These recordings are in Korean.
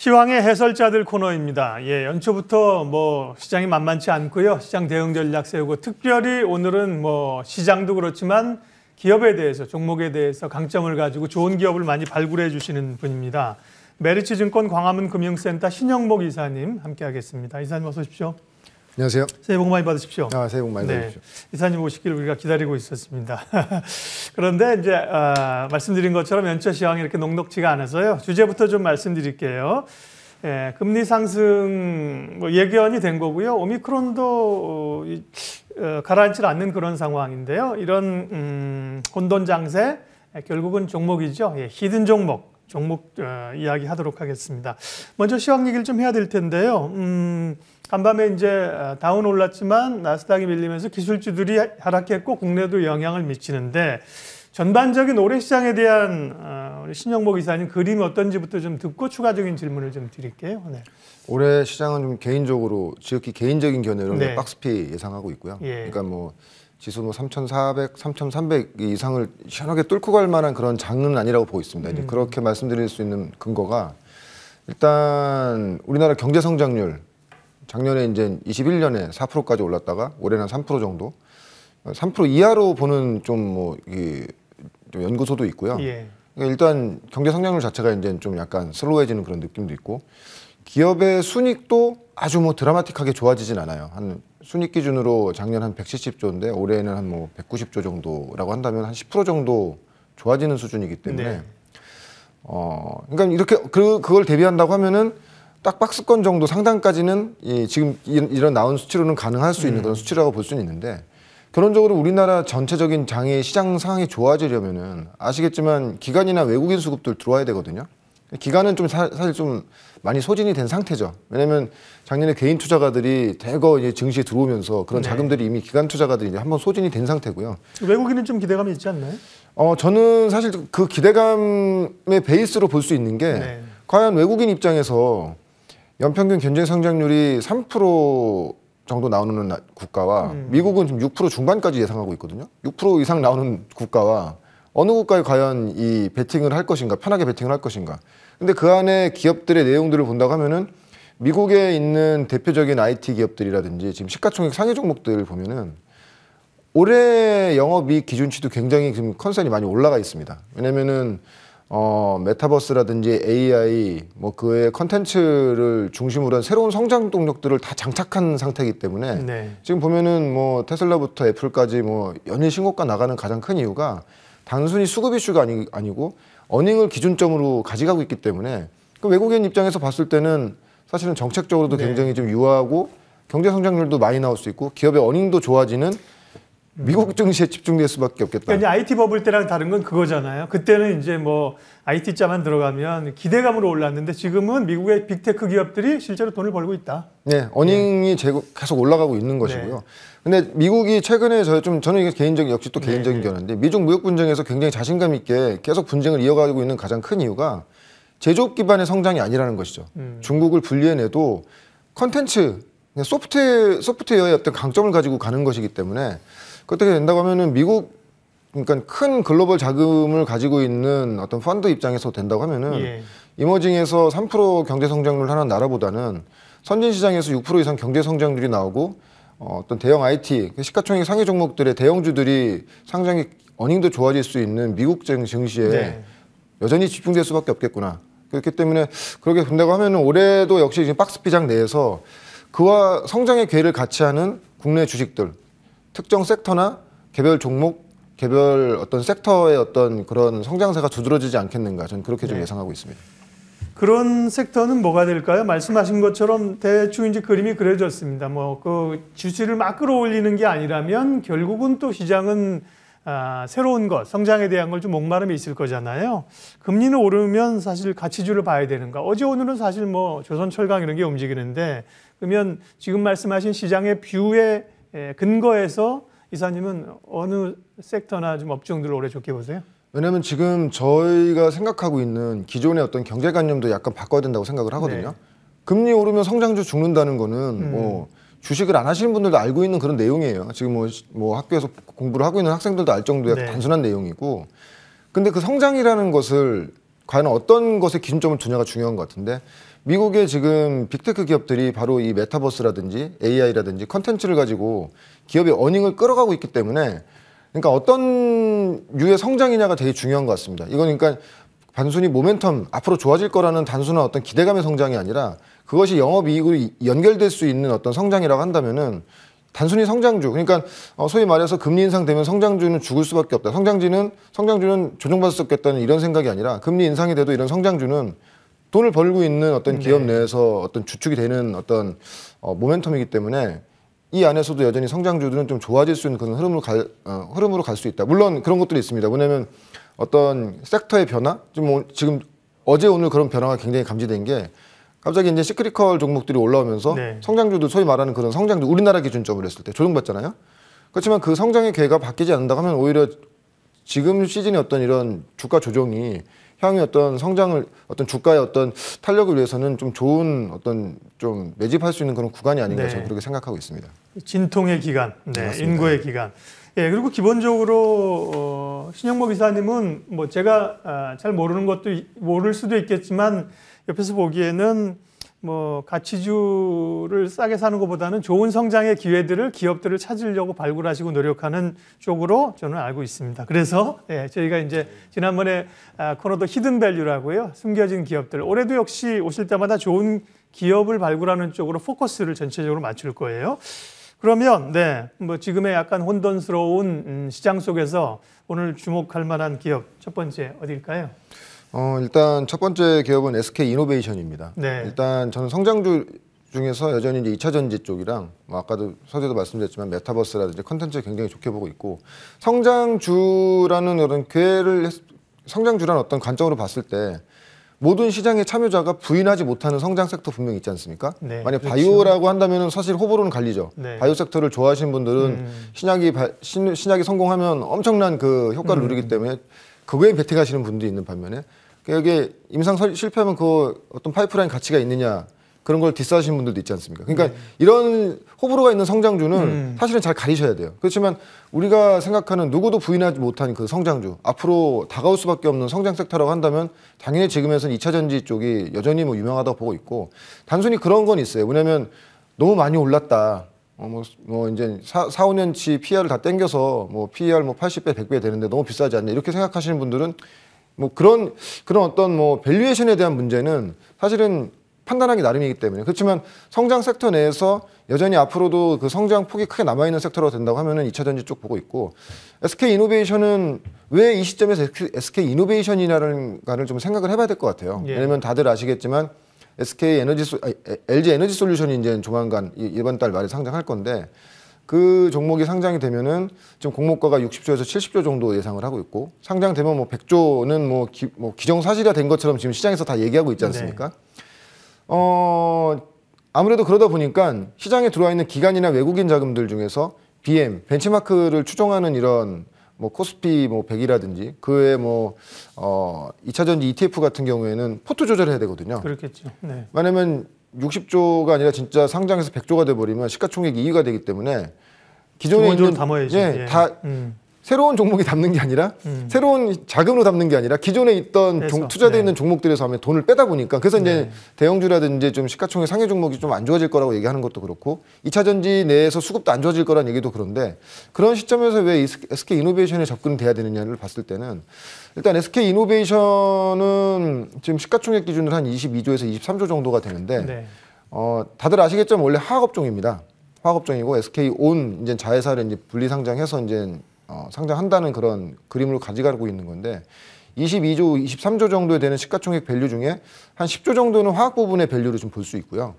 시황의 해설자들 코너입니다. 예, 연초부터 시장이 만만치 않고요. 시장 대응 전략 세우고 특별히 오늘은 시장도 그렇지만 기업에 대해서, 종목에 대해서 강점을 가지고 좋은 기업을 많이 발굴해 주시는 분입니다. 메리츠증권 광화문 금융센터 신영목 이사님 함께하겠습니다. 이사님 어서 오십시오. 안녕하세요. 새해 복 많이 받으십시오. 새해 복 많이 받으십시오. 이사님 오시길 우리가 기다리고 있었습니다. 그런데 이제 말씀드린 것처럼 연초 시황이 이렇게 녹록지가 않아서요. 주제부터 좀 말씀드릴게요. 예, 금리 상승 예견이 된 거고요. 오미크론도 가라앉지 않는 그런 상황인데요. 이런 혼돈 장세 결국은 종목이죠. 예, 히든 종목 이야기하도록 하겠습니다. 먼저 시황 얘기를 좀 해야 될 텐데요. 간밤에 이제 다운 올랐지만 나스닥이 밀리면서 기술주들이 하락했고 국내도 영향을 미치는데 전반적인 올해 시장에 대한 우리 신영목 이사님 그림이 어떤지부터 좀 듣고 추가적인 질문을 좀 드릴게요. 네. 올해 시장은 좀 개인적으로 지극히 개인적인 견해로 네. 박스피 예상하고 있고요. 예. 그러니까 지수 3,400, 3,300 이상을 시원하게 뚫고 갈 만한 그런 장은 아니라고 보고 있습니다. 이제 그렇게 말씀드릴 수 있는 근거가 일단 우리나라 경제 성장률 작년에 이제 21년에 4%까지 올랐다가 올해는 3% 정도, 3% 이하로 보는 좀 연구소도 있고요. 예. 그러니까 일단 경제 성장률 자체가 이제 좀 약간 슬로우해지는 그런 느낌도 있고 기업의 순이익도 아주 드라마틱하게 좋아지진 않아요. 한 순이익 기준으로 작년 한 170조인데 올해는 한 190조 정도라고 한다면 한 10% 정도 좋아지는 수준이기 때문에 네. 그러니까 이렇게 그걸 대비한다고 하면은 딱 박스권 정도 상단까지는 지금 이런 나온 수치로는 가능할 수 있는 그런 수치라고 볼 수는 있는데 결론적으로 우리나라 전체적인 장의 시장 상황이 좋아지려면은 아시겠지만 기관이나 외국인 수급들 들어와야 되거든요. 기관은 좀 사실 좀 많이 소진이 된 상태죠. 왜냐하면 작년에 개인 투자가들이 대거 이제 증시에 들어오면서 그런 자금들이 이미 기관 투자가들이 이제 한번 소진이 된 상태고요. 외국인은 좀 기대감이 있지 않나요? 저는 사실 그 기대감의 베이스로 볼 수 있는 게 과연 외국인 입장에서 연평균 경제 성장률이 3% 정도 나오는 국가와 미국은 지금 6% 중반까지 예상하고 있거든요. 6% 이상 나오는 국가와 어느 국가에 과연 이 베팅을 할 것인가, 편하게 베팅을 할 것인가. 근데 그 안에 기업들의 내용들을 본다고 하면은 미국에 있는 대표적인 IT 기업들이라든지 지금 시가총액 상위 종목들 보면은 올해 영업이익 기준치도 굉장히 지금 컨센이 많이 올라가 있습니다. 왜냐면은 메타버스라든지 AI 그 외 컨텐츠를 중심으로 한 새로운 성장 동력들을 다 장착한 상태이기 때문에 지금 보면은 테슬라부터 애플까지 연일 신고가 나가는 가장 큰 이유가 단순히 수급 이슈가 아니고 어닝을 기준점으로 가져가고 있기 때문에 그 외국인 입장에서 봤을 때는 사실은 정책적으로도 굉장히 좀 유하고 경제 성장률도 많이 나올 수 있고 기업의 어닝도 좋아지는 미국 증시에 집중될 수밖에 없겠다. 그러니까 IT 버블 때랑 다른 건 그거잖아요. 그때는 이제 IT 자만 들어가면 기대감으로 올랐는데 지금은 미국의 빅테크 기업들이 실제로 돈을 벌고 있다. 네, 어닝이 계속 올라가고 있는 것이고요. 근데 미국이 최근에 저는 이게 역시 또 개인적인 견해인데 미중 무역 분쟁에서 굉장히 자신감 있게 계속 분쟁을 이어가고 있는 가장 큰 이유가 제조업 기반의 성장이 아니라는 것이죠. 중국을 분리해내도 컨텐츠, 소프트웨어의 어떤 강점을 가지고 가는 것이기 때문에 그렇게 된다고 하면은 그러니까 큰 글로벌 자금을 가지고 있는 어떤 펀드 입장에서 된다고 하면은 이머징에서 3% 경제 성장률 하는 나라보다는 선진 시장에서 6% 이상 경제 성장률이 나오고 어떤 대형 IT, 시가총액 상위 종목들의 대형주들이 상장이 어닝도 좋아질 수 있는 미국 증시에 여전히 집중될 수밖에 없겠구나. 그렇기 때문에 그렇게 본다고 하면은 올해도 역시 지금 박스피장 내에서 그와 성장의 기회를 같이 하는 국내 주식들 특정 섹터나 개별 종목, 개별 어떤 섹터의 어떤 그런 성장세가 두드러지지 않겠는가 저는 그렇게 좀 예상하고 있습니다. 그런 섹터는 뭐가 될까요? 말씀하신 것처럼 대충 이제 그림이 그려졌습니다. 그 주식을 막 끌어올리는 게 아니라면 결국은 또 시장은 새로운 것, 성장에 대한 걸 좀 목마름이 있을 거잖아요. 금리는 오르면 사실 가치주를 봐야 되는가? 어제 오늘은 사실 조선철강 이런 게 움직이는데 그러면 지금 말씀하신 시장의 뷰에 근거해서 이사님은 어느 섹터나 좀 업종들을 올해 좋게 보세요? 왜냐하면 지금 저희가 생각하고 있는 기존의 어떤 경제관념도 약간 바꿔야 된다고 생각을 하거든요. 금리 오르면 성장주 죽는다는 거는 주식을 안 하시는 분들도 알고 있는 그런 내용이에요. 지금 학교에서 공부를 하고 있는 학생들도 알 정도의 단순한 내용이고 근데 그 성장이라는 것을 과연 어떤 것에 기준점을 두냐가 중요한 것 같은데 미국의 지금 빅테크 기업들이 바로 이 메타버스라든지 AI라든지 컨텐츠를 가지고 기업의 어닝을 끌어가고 있기 때문에 그러니까 어떤 류의 성장이냐가 되게 중요한 것 같습니다. 이건 그러니까 단순히 모멘텀 앞으로 좋아질 거라는 단순한 어떤 기대감의 성장이 아니라 그것이 영업이익으로 연결될 수 있는 어떤 성장이라고 한다면은 단순히 성장주, 그러니까 소위 말해서 금리 인상되면 성장주는 죽을 수밖에 없다. 성장주는 조정받을 수 없겠다는 이런 생각이 아니라 금리 인상이 돼도 이런 성장주는 돈을 벌고 있는 어떤 기업 내에서 어떤 주축이 되는 어떤 모멘텀이기 때문에 이 안에서도 여전히 성장주들은 좀 좋아질 수 있는 그런 흐름으로 갈 수 있다. 물론 그런 것들이 있습니다. 뭐냐면 어떤 섹터의 변화, 지금 어제 오늘 그런 변화가 굉장히 감지된 게 갑자기 이제 시크리컬 종목들이 올라오면서 성장주들 소위 말하는 그런 성장주 우리나라 기준점으로 했을 때 조정받잖아요. 그렇지만 그 성장의 궤가 바뀌지 않는다고 하면 오히려 지금 시즌의 어떤 이런 주가 조정이 향후 어떤 성장을 어떤 주가의 어떤 탄력을 위해서는 좀 좋은 어떤 좀 매집할 수 있는 그런 구간이 아닌가 저는 그렇게 생각하고 있습니다. 진통의 기간, 인고의 기간. 예, 그리고 기본적으로 신영모 기사님은 뭐 제가 잘 모를 수도 있겠지만 옆에서 보기에는 뭐 가치주를 싸게 사는 것보다는 좋은 성장의 기회들을 기업들을 찾으려고 발굴하시고 노력하는 쪽으로 저는 알고 있습니다. 그래서 저희가 이제 지난번에 코너도 히든 밸류라고요. 숨겨진 기업들. 올해도 역시 오실 때마다 좋은 기업을 발굴하는 쪽으로 포커스를 전체적으로 맞출 거예요. 그러면 뭐 지금의 약간 혼돈스러운 시장 속에서 오늘 주목할 만한 기업 첫 번째 어디일까요? 일단 첫 번째 기업은 SK 이노베이션입니다. 일단 저는 성장주 중에서 여전히 이제 2차 전지 쪽이랑 뭐 아까도 서두에도 말씀드렸지만 메타버스라든지 컨텐츠를 굉장히 좋게 보고 있고 성장주라는 어떤 관점으로 봤을 때 모든 시장의 참여자가 부인하지 못하는 성장 섹터 분명히 있지 않습니까? 만약 바이오라고 한다면 사실 호불호는 갈리죠. 바이오 섹터를 좋아하시는 분들은 신약이 성공하면 엄청난 그 효과를 누리기 때문에 그거에 베팅하시는 분도 있는 반면에 여기에 임상 실패하면 그 어떤 파이프라인 가치가 있느냐 그런 걸 디스하시는 분들도 있지 않습니까? 그러니까 이런 호불호가 있는 성장주는 사실은 잘 가리셔야 돼요. 그렇지만 우리가 생각하는 누구도 부인하지 못한 그 성장주 앞으로 다가올 수밖에 없는 성장 섹터라고 한다면 당연히 지금에서는 2차 전지 쪽이 여전히 뭐 유명하다고 보고 있고 단순히 그런 건 있어요. 뭐냐면 너무 많이 올랐다. 이제 4-5년치 PR을 다 땡겨서 뭐 PER 뭐 80배, 100배 되는데 너무 비싸지 않냐 이렇게 생각하시는 분들은 뭐 그런 어떤 뭐 밸류에이션에 대한 문제는 사실은 판단하기 나름이기 때문에 그렇지만 성장 섹터 내에서 여전히 앞으로도 그 성장 폭이 크게 남아있는 섹터로 된다고 하면은 2차 전지 쪽 보고 있고 SK 이노베이션은 왜 이 시점에서 SK 이노베이션이라는가를 좀 생각을 해봐야 될 것 같아요. 왜냐면 다들 아시겠지만 LG 에너지 솔루션이 이제 조만간 이번 달 말에 상장할 건데 그 종목이 상장이 되면은 지금 공모가가 60조에서 70조 정도 예상을 하고 있고 상장되면 뭐 100조는 뭐 기정사실화 된 것처럼 지금 시장에서 다 얘기하고 있지 않습니까? 아무래도 그러다 보니까 시장에 들어와 있는 기관이나 외국인 자금들 중에서 BM 벤치마크를 추종하는 이런 뭐 코스피 뭐 100이라든지 그외 뭐 2차 전지 ETF 같은 경우에는 포트 조절을 해야 되거든요. 그렇겠죠. 왜냐면 60조가 아니라 진짜 상장해서 100조가 돼 버리면 시가총액이 2위가 되기 때문에 기존에 있는 담아야지. 다 새로운 종목이 담는 게 아니라 새로운 자금으로 담는 게 아니라 기존에 있던 투자되어 있는 종목들에서 하면 돈을 빼다 보니까 그래서 이제 대형주라든지 좀 시가총액 상위 종목이 좀 안 좋아질 거라고 얘기하는 것도 그렇고 2차 전지 내에서 수급도 안 좋아질 거라는 얘기도 그런데 그런 시점에서 왜 SK 이노베이션에 접근돼야 되느냐를 봤을 때는 일단 SK 이노베이션은 지금 시가총액 기준으로 한 22조에서 23조 정도가 되는데 다들 아시겠지만 원래 화학업종입니다. 화학업종이고 SK온 이제 자회사를 이제 분리 상장해서 이제 상장한다는 그런 그림으로 가져가고 있는 건데 22조, 23조 정도에 되는 시가총액 밸류 중에 한 10조 정도는 화학 부분의 밸류를 좀 볼 수 있고요.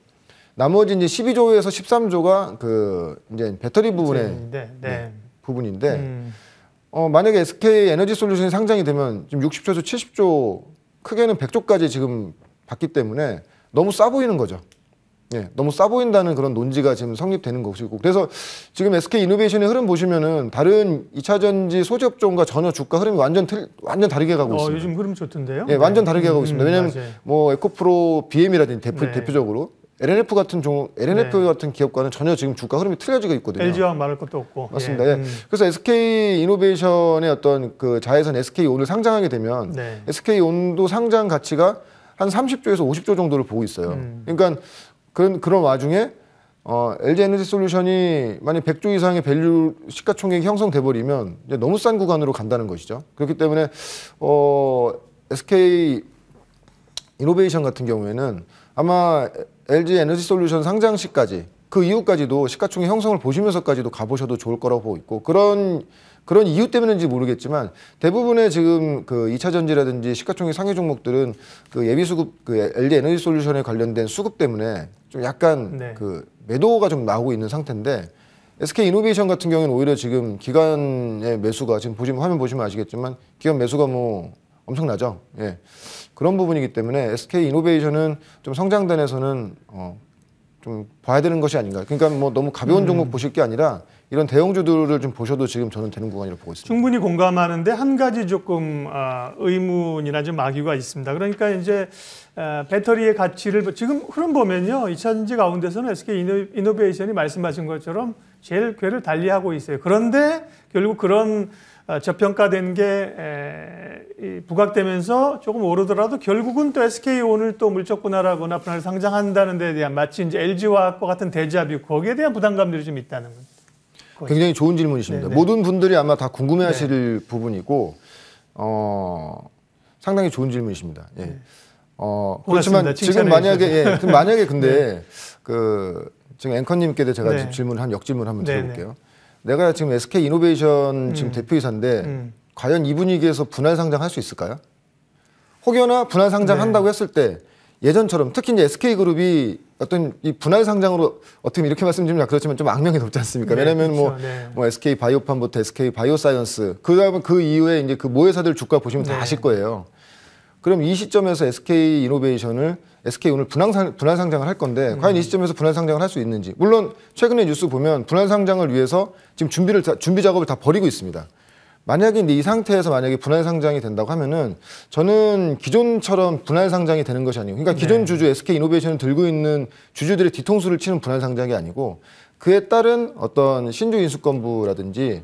나머지 이제 12조에서 13조가 그 이제 배터리 부분의 부분인데 만약에 SK 에너지 솔루션이 상장이 되면 지금 60조에서 70조 크게는 100조까지 지금 받기 때문에 너무 싸 보이는 거죠. 너무 싸 보인다는 그런 논지가 지금 성립되는 것이고 그래서 지금 SK 이노베이션의 흐름 보시면은 다른 2차 전지 소재 업종과 전혀 주가 흐름이 완전 다르게 가고 있습니다. 요즘 흐름 좋던데요? 완전 다르게 가고 있습니다. 왜냐하면 뭐 에코프로 BM이라든지 대표적으로 LNF 같은 기업과는 전혀 지금 주가 흐름이 틀려지고 있거든요. LG와 말할 것도 없고. 맞습니다. 그래서 SK 이노베이션의 어떤 그 자회사 SK온을 상장하게 되면 SK온도 상장 가치가 한 한 30조에서 50조 정도를 보고 있어요. 그러니까 그런 와중에 LG 에너지 솔루션이 만약 100조 이상의 밸류 시가총액이 형성돼 버리면 이제 너무 싼 구간으로 간다는 것이죠. 그렇기 때문에 SK 이노베이션 같은 경우에는 아마 LG 에너지 솔루션 상장 시까지 그 이후까지도 시가총액 형성을 보시면서까지도 가보셔도 좋을 거라고 보고 있고 그런 이유 때문인지 모르겠지만 대부분의 지금 그 2차 전지라든지 시가총액 상위 종목들은 그 예비 수급 그 LG 에너지 솔루션에 관련된 수급 때문에 좀 약간 네. 그 매도가 좀 나오고 있는 상태인데 SK 이노베이션 같은 경우는 오히려 지금 기관의 매수가 지금 화면 보시면 아시겠지만 기관 매수가 뭐 엄청나죠. 예. 그런 부분이기 때문에 SK 이노베이션은 좀 성장단에서는 좀 봐야 되는 것이 아닌가. 그러니까 뭐 너무 가벼운 종목 보실 게 아니라 이런 대형주들을 좀 보셔도 지금 저는 되는 구간이라고 보고 있습니다. 충분히 공감하는데 한 가지 조금 의문이나 좀 악유가 있습니다. 그러니까 이제 배터리의 가치를 지금 흐름 보면요. 2차 전지 가운데서는 SK 이노베이션이 말씀하신 것처럼 제일 궤를 달리하고 있어요. 그런데 결국 그런 저평가된 게 부각되면서 조금 오르더라도 결국은 또 SK 오늘 또 물적 분할하거나 분할 상장한다는 데 대한 마치 이제 LG화학과 같은 데자뷰 거기에 대한 부담감들이 좀 있다는 겁니다. 굉장히 좋은 질문이십니다. 네네. 모든 분들이 아마 다 궁금해하실 부분이고 상당히 좋은 질문이십니다. 예. 그렇지만 지금 만약에 근데 지금 앵커님께 제가 역질문 한번 드려볼게요. 내가 지금 SK 이노베이션 지금 대표이사인데 과연 이 분위기에서 분할 상장할 수 있을까요? 혹여나 분할 상장한다고 했을 때 예전처럼 특히 이제 SK그룹이 어떤 이 분할 상장으로 어떻게 이렇게 말씀드리면 그렇지만 좀 악명이 높지 않습니까? 왜냐하면 그렇죠. 뭐 SK 바이오팜부터 SK 바이오사이언스 그다음에 그 이후에 이제 그 모회사들 주가 보시면 다 아실 거예요. 그럼 이 시점에서 SK 이노베이션을 SK 오늘 분할 상장을 할 건데 과연 이 시점에서 분할 상장을 할 수 있는지 물론 최근에 뉴스 보면 분할 상장을 위해서 지금 준비 작업을 다 벌이고 있습니다. 만약에 이 상태에서 만약에 분할 상장이 된다고 하면은 저는 기존처럼 분할 상장이 되는 것이 아니고 그러니까 기존 주주 SK 이노베이션을 들고 있는 주주들의 뒤통수를 치는 분할 상장이 아니고 그에 따른 어떤 신주 인수권부라든지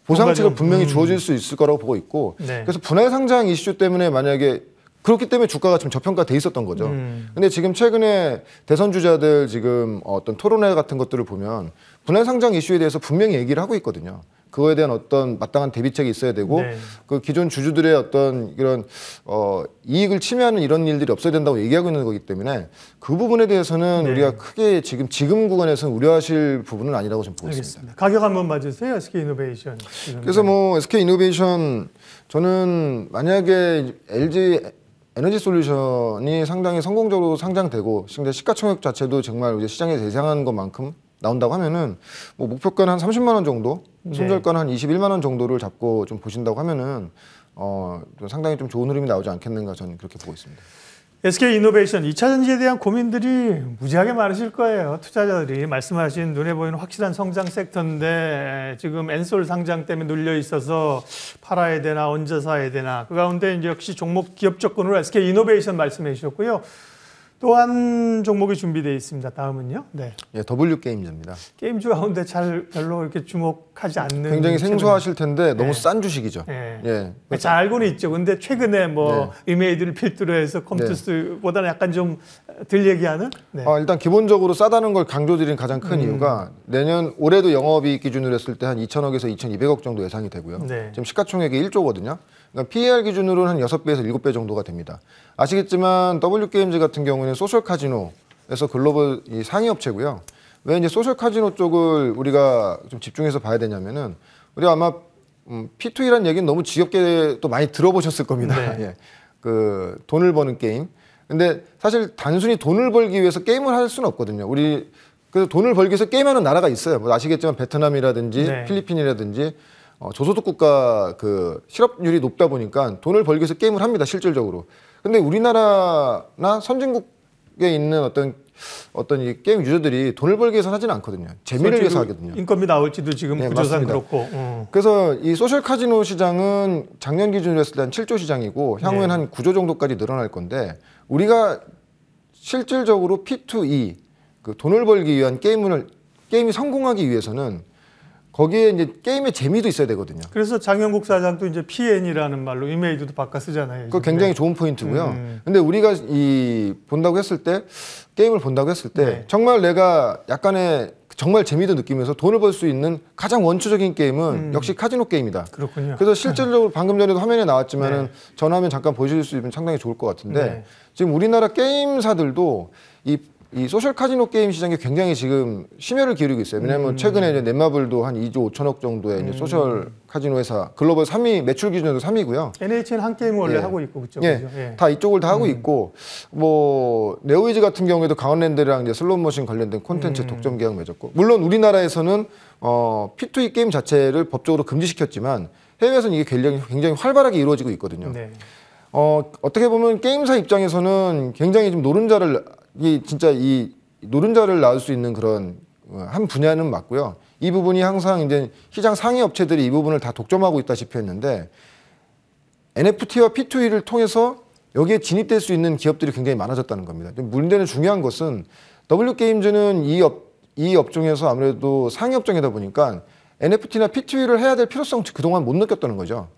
보상책을 분명히 주어질 수 있을 거라고 보고 있고 그래서 분할 상장 이슈 때문에 만약에 그렇기 때문에 주가가 지금 저평가돼 있었던 거죠. 근데 지금 최근에 대선 주자들 지금 어떤 토론회 같은 것들을 보면 분할 상장 이슈에 대해서 분명히 얘기를 하고 있거든요. 그거에 대한 어떤 마땅한 대비책이 있어야 되고 그 기존 주주들의 어떤 이런 이익을 침해하는 이런 일들이 없어야 된다고 얘기하고 있는 거기 때문에 그 부분에 대해서는 우리가 크게 지금 구간에서는 우려하실 부분은 아니라고 좀 보고 있습니다. 가격 한번 봐주세요. SK 이노베이션. 그래서 뭐 SK 이노베이션 저는 만약에 LG 에너지 솔루션이 상당히 성공적으로 상장되고 시가총액 자체도 정말 이제 시장에 대상한 것만큼 나온다고 하면은 뭐 목표가는 한 30만 원 정도, 손절가는 한 21만 원 정도를 잡고 좀 보신다고 하면은 좀 상당히 좀 좋은 흐름이 나오지 않겠는가 저는 그렇게 보고 있습니다. SK 이노베이션 2차 전지에 대한 고민들이 무지하게 많으실 거예요. 투자자들이 말씀하신 눈에 보이는 확실한 성장 섹터인데 지금 엔솔 상장 때문에 눌려 있어서 팔아야 되나 얹어 사야 되나 그 가운데 이제 역시 종목 기업 조건으로 SK 이노베이션 말씀해 주셨고요. 또 한 종목이 준비되어 있습니다. 다음은요. 네. 예, W 게임즈입니다. 게임주 가운데 별로 이렇게 주목하지 않는. 굉장히 생소하실 텐데 너무 싼 주식이죠. 예. 잘 알고는 있죠. 근데 최근에 뭐 이메이드를 필두로 해서 컴투스보다는 약간 좀 덜 얘기하는. 일단 기본적으로 싸다는 걸 강조드린 가장 큰 이유가 올해도 영업이익 기준으로 했을 때 한 2,000억에서 2,200억 정도 예상이 되고요. 지금 시가총액이 1조거든요. 그러니까 PER 기준으로는 한 6배에서 7배 정도가 됩니다. 아시겠지만 W게임즈 같은 경우는 소셜 카지노에서 글로벌 상위 업체고요. 왜 이제 소셜 카지노 쪽을 우리가 좀 집중해서 봐야 되냐면은 우리가 아마 P2E라는 얘기는 너무 지겹게 또 많이 들어보셨을 겁니다. 그 돈을 버는 게임. 근데 사실 단순히 돈을 벌기 위해서 게임을 할 수는 없거든요. 그래서 돈을 벌기 위해서 게임하는 나라가 있어요. 뭐 아시겠지만 베트남이라든지 필리핀이라든지 저소득 국가 그 실업률이 높다 보니까 돈을 벌기 위해서 게임을 합니다. 실질적으로. 근데 우리나라나 선진국에 있는 어떤 이 게임 유저들이 돈을 벌기 위해서 하지는 않거든요. 재미를 위해서 하거든요. 인건비 나올지도 지금 구조상 그렇고. 그래서 이 소셜 카지노 시장은 작년 기준으로 했을 때 한 7조 시장이고 향후엔 한 9조 정도까지 늘어날 건데 우리가 실질적으로 P2E 그 돈을 벌기 위한 게임이 성공하기 위해서는 거기에 이제 게임의 재미도 있어야 되거든요. 그래서 장영국 사장도 이제 PN이라는 말로 이메이드도 바꿔 쓰잖아요. 그거 굉장히 좋은 포인트고요. 근데 우리가 본다고 했을 때 게임을 본다고 했을 때 네. 정말 내가 약간의 정말 재미도 느끼면서 돈을 벌 수 있는 가장 원초적인 게임은 역시 카지노 게임이다. 그렇군요. 그래서 실질적으로 방금 전에도 화면에 나왔지만은 네. 전화면 잠깐 보실 수 있으면 상당히 좋을 것 같은데 네. 지금 우리나라 게임사들도 이 소셜 카지노 게임 시장에 굉장히 지금 심혈을 기울이고 있어요. 왜냐하면 최근에 이제 넷마블도 한 2조 5천억 정도의 이제 소셜 카지노 회사 글로벌 3위 매출 기준으로 3위고요. NHN 한 게임 원래 예. 하고 있고 그쪽 예, 그죠? 예. 다 이쪽을 다 하고 있고 뭐 네오이즈 같은 경우에도 강원랜드랑 이제 슬롯머신 관련된 콘텐츠 독점 계약 맺었고 물론 우리나라에서는 P2E 게임 자체를 법적으로 금지시켰지만 해외에서는 이게 굉장히 활발하게 이루어지고 있거든요. 네. 어떻게 보면 게임사 입장에서는 굉장히 좀 노른자를 이 노른자를 낳을 수 있는 그런 한 분야는 맞고요. 이 부분이 항상 이제 시장 상위 업체들이 이 부분을 다 독점하고 있다시피 했는데 NFT와 P2E를 통해서 여기에 진입될 수 있는 기업들이 굉장히 많아졌다는 겁니다. 문제는 중요한 것은 W게임즈는 이 업종에서 아무래도 상위 업종이다 보니까 NFT나 P2E를 해야 될 필요성 그동안 못 느꼈다는 거죠.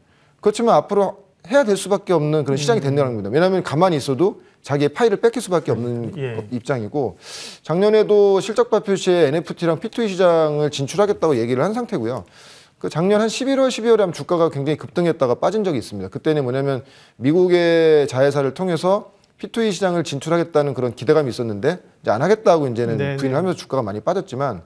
그렇지만 앞으로 해야 될 수밖에 없는 그런 시장이 된다는 겁니다. 왜냐하면 가만히 있어도 자기의 파일을 뺏길 수밖에 없는 예. 입장이고 작년에도 실적 발표 시에 NFT랑 P2E 시장을 진출하겠다고 얘기를 한 상태고요. 그 작년 한 11월, 12월에 하면 주가가 굉장히 급등했다가 빠진 적이 있습니다. 그때는 뭐냐면 미국의 자회사를 통해서 P2E 시장을 진출하겠다는 그런 기대감이 있었는데 이제 안 하겠다고 이제는 네네. 부인을 하면서 주가가 많이 빠졌지만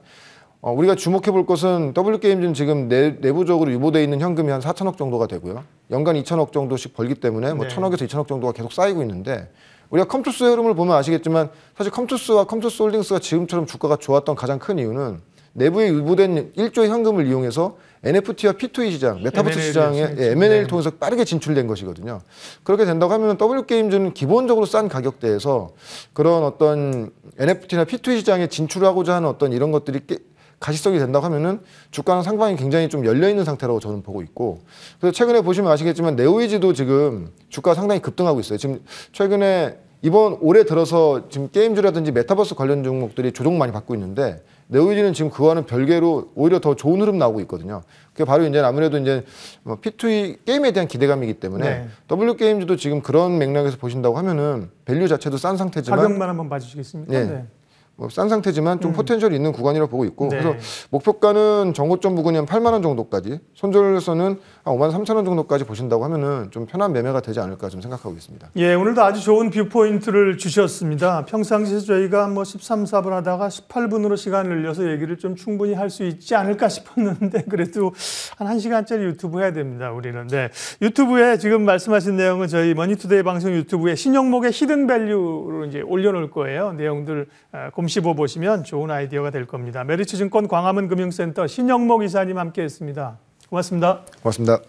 우리가 주목해 볼 것은 W게임즈는 지금 내부적으로 유보되어 있는 현금이 한 4천억 정도가 되고요. 연간 2천억 정도씩 벌기 때문에 뭐 네. 1천억에서 2천억 정도가 계속 쌓이고 있는데 우리가 컴투스의 흐름을 보면 아시겠지만 사실 컴투스와 컴투스 홀딩스가 지금처럼 주가가 좋았던 가장 큰 이유는 내부에 유보된 1조의 현금을 이용해서 NFT와 P2E 시장, 메타버스 시장에 M&A를 통해서 빠르게 진출된 것이거든요. 그렇게 된다고 하면 W게임즈는 기본적으로 싼 가격대에서 그런 어떤 NFT나 P2E 시장에 진출하고자 하는 어떤 이런 것들이 가시성이 된다고 하면은 주가는 상방이 굉장히 좀 열려 있는 상태라고 저는 보고 있고 그래서 최근에 보시면 아시겠지만 네오이즈도 지금 주가가 상당히 급등하고 있어요. 지금 최근에 이번 올해 들어서 지금 게임즈라든지 메타버스 관련 종목들이 조정 많이 받고 있는데 네오이즈는 지금 그와는 별개로 오히려 더 좋은 흐름 나오고 있거든요. 그게 바로 이제 아무래도 이제 P2E 게임에 대한 기대감이기 때문에 네. W게임즈도 지금 그런 맥락에서 보신다고 하면은 밸류 자체도 싼 상태지만 가격만 한번 봐주시겠습니까? 네. 네. 싼 상태지만 좀 포텐셜이 있는 구간이라고 보고 있고 네. 그래서 목표가는 정고점 부근이 한 8만 원 정도까지 손절해서는 한 5만 3천 원 정도까지 보신다고 하면은 좀 편한 매매가 되지 않을까 좀 생각하고 있습니다. 예, 오늘도 아주 좋은 뷰포인트를 주셨습니다. 평상시에 저희가 뭐 13, 4분 하다가 18분으로 시간을 늘려서 얘기를 좀 충분히 할 수 있지 않을까 싶었는데 그래도 한 1시간짜리 유튜브 해야 됩니다, 우리는. 네. 유튜브에 지금 말씀하신 내용은 저희 머니투데이 방송 유튜브에 신영목의 히든밸류로 이제 올려놓을 거예요. 내용들 곰씹어 보시면 좋은 아이디어가 될 겁니다. 메리츠증권 광화문 금융센터 신영목 이사님 함께했습니다. 고맙습니다. 고맙습니다.